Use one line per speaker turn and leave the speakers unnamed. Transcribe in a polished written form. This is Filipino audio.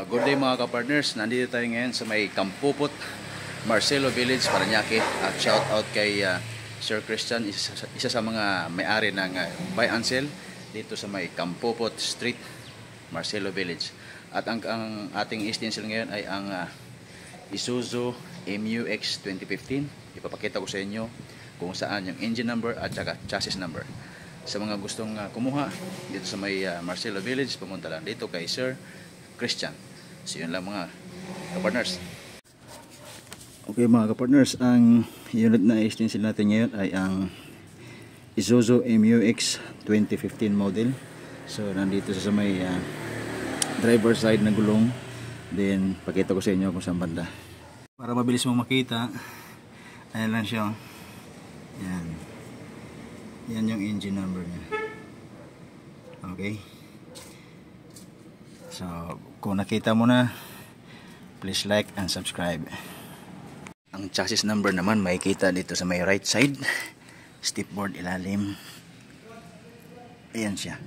Good day mga kapartners, nandito tayo ngayon sa may Kampupot, Marcelo Village, Parañaque. At shout out kay Sir Christian, isa sa mga may-ari ng buy and sell dito sa may Kampupot Street, Marcelo Village. At ang ating stencil ngayon ay ang Isuzu MU-X 2015. Ipapakita ko sa inyo kung saan yung engine number at saka chassis number. Sa mga gustong kumuha dito sa may Marcelo Village, pumunta lang dito kay Sir Christian. So yun lang mga kapartners. Okay mga kapartners, ang unit na stencil natin ngayon ay ang Isuzu MU-X 2015 model. So nandito sa may driver side na gulong. Then pakita ko sa inyo kung saan banda. Para mabilis mong makita, ayan lang siya. Yan. Yan yung engine number niya. Okay. So, kung nakita mo na, please like and subscribe. Ang chassis number naman makikita dito sa may right side. Stepboard ilalim. Ayan siya.